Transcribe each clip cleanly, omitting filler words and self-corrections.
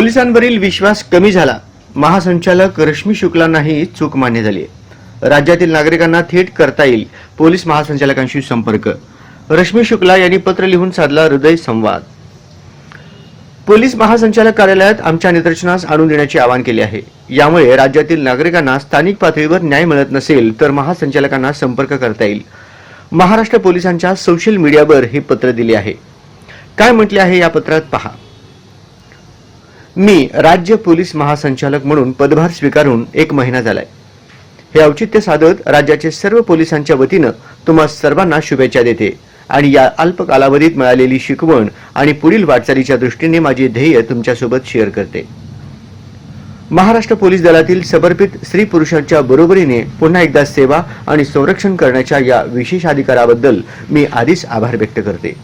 पोलिसांवरील विश्वास कमी झाला. महासंचालक रश्मी शुक्लांनाही चूक मान्य झाली. राज्यातील नागरिकांना थेट करता येईल पोलीस महासंचालकांशी संपर्क. रश्मी शुक्ला यांनी पत्र लिहून साधला हृदय संवाद. पोलीस महासंचालक कार्यालयात आमच्या निदर्शनास आणून देण्याचे आवाहन केले आहे. यामुळे राज्यातील नागरिकांना स्थानिक पातळीवर न्याय मिळत नसेल तर महासंचालकांना संपर्क करता येईल. महाराष्ट्र पोलिसांच्या सोशल मीडियावर हे पत्र दिले आहे. काय म्हटले आहे या पत्रात पहा. मी राज्य पोलीस महासंचालक म्हणून पदभार स्वीकारून 1 महिना झालाय. हे औचित्य साधत राज्याचे सर्व पोलिसांच्या वतीनं तुम्हा सर्वांना शुभेच्छा देते आणि या अल्प कालावधीत मिळालेली शिकवण आणि पुढील वाटचालीच्या दृष्टीने माझे ध्येय तुमच्यासोबत शेअर करते. महाराष्ट्र पोलीस दलातील समर्पित स्त्री पुरुषांच्या बरोबरीने पुन्हा एकदा सेवा आणि संरक्षण करण्याच्या या विशेष अधिकाराबद्दल मी आधीच आभार व्यक्त करते.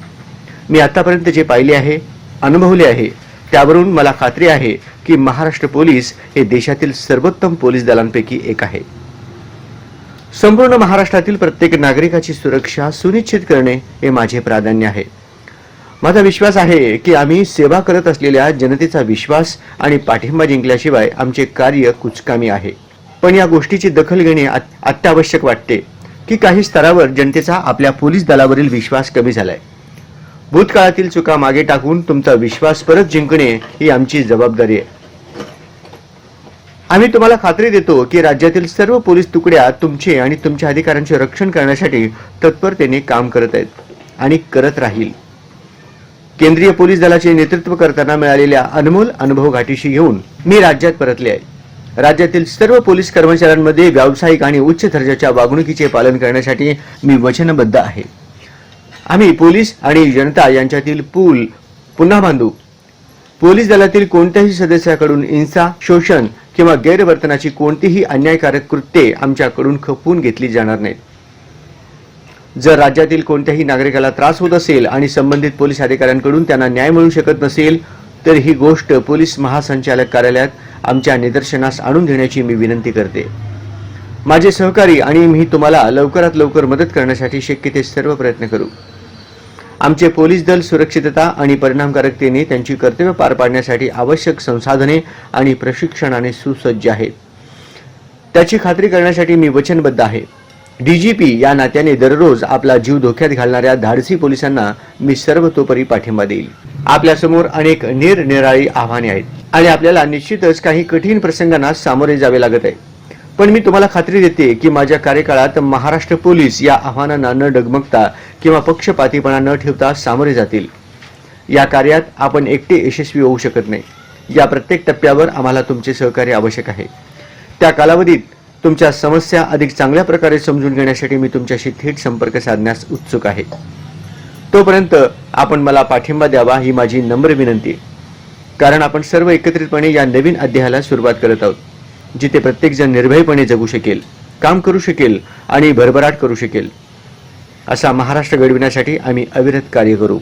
मी आतापर्यंत जे पाहिले आहे, अनुभवले आहे, त्यावरून मला खात्री आहे की महाराष्ट्र पोलीस हे देशातील सर्वोत्तम पोलीस दलांपैकी एक आहे. संपूर्ण महाराष्ट्रातील प्रत्येक नागरिकाची सुरक्षा सुनिश्चित करणे हे माझे प्राधान्य आहे. माझा विश्वास आहे की आम्ही सेवा करत असलेल्या जनतेचा विश्वास आणि पाठिंबा जिंकल्याशिवाय आमचे कार्य कुचकामी आहे. पण या गोष्टीची दखल घेणे अत्यावश्यक वाटते की काही स्तरावर जनतेचा आपल्या पोलीस दलावरील विश्वास कमी झालाय. भूतकाळातील चुका मागे टाकून तुमचा विश्वास परत जिंकणे ही आमची जबाबदारी आहे. आम्ही तुम्हाला खात्री देतो की राज्यातील सर्व पोलीस तुकड्या तुमचे आणि तुमच्या अधिकारांचे रक्षण करण्यासाठी तत्परतेने काम करत आहेत आणि करत राहील. केंद्रीय पोलीस दलाचे नेतृत्व करताना मिळालेल्या अनमोल अनुभव गाठीशी घेऊन मी राज्यात परतले आहे. राज्यातील सर्व पोलीस कर्मचाऱ्यांमध्ये व्यावसायिक आणि उच्च दर्जाच्या वागणुकीचे पालन करण्यासाठी मी वचनबद्ध आहे. आम्ही पोलीस आणि जनता यांच्यातील पूल पुन्हा बांधू. पोलीस दलातील कोणत्याही सदस्याकडून हिंसा, शोषण किंवा गैरवर्तनाची कोणतीही अन्यायकारक कृत्ये आमच्याकडून खपवून घेतली जाणार नाहीत. जर राज्यातील कोणत्याही नागरिकाला त्रास होत असेल आणि संबंधित पोलीस अधिकाऱ्यांकडून त्यांना न्याय मिळू शकत नसेल तर ही गोष्ट पोलीस महासंचालक कार्यालयात आमच्या निदर्शनास आणून देण्याची मी विनंती करते. माझे सहकारी आणि मी तुम्हाला लवकरात लवकर मदत करण्यासाठी शक्य ते सर्व प्रयत्न करू. आमचे पोलीस दल सुरक्षितता आणि परिणामकारकतेने त्यांची कर्तव्य पार पाडण्यासाठी आवश्यक संसाधने आणि प्रशिक्षणाने सुसज्ज आहेत. त्याची खात्री करण्यासाठी मी वचनबद्ध आहे. डीजीपी या नात्याने दररोज आपला जीव धोक्यात घालणाऱ्या धाडसी पोलिसांना मी सर्वतोपरी पाठिंबा देईल. आपल्यासमोर अनेक निरनिराळी आव्हाने आहेत आणि आपल्याला निश्चितच काही कठीण प्रसंगांना सामोरे जावे लागत आहे. पण मी तुम्हाला खात्री देते की माझ्या कार्यकाळात महाराष्ट्र पोलीस या आव्हानांना न डगमगता किंवा पक्षपातीपणा न ठेवता सामोरे जातील. या कार्यात आपण एकटे यशस्वी होऊ शकत नाही. या प्रत्येक टप्प्यावर आम्हाला तुमचे सहकार्य आवश्यक आहे. त्या कालावधीत तुमच्या समस्या अधिक चांगल्या प्रकारे समजून घेण्यासाठी मी तुमच्याशी थेट संपर्क साधण्यास उत्सुक आहे. तोपर्यंत आपण मला पाठिंबा द्यावा ही माझी नम्र विनंती आहे. कारण आपण सर्व एकत्रितपणे या नवीन अध्यायाला सुरुवात करत आहोत, जिथे प्रत्येकजण निर्भयपणे जगू शकेल, काम करू शकेल आणि भरभराट करू शकेल. असा महाराष्ट्र घडविण्यासाठी आम्ही अविरत कार्य करू.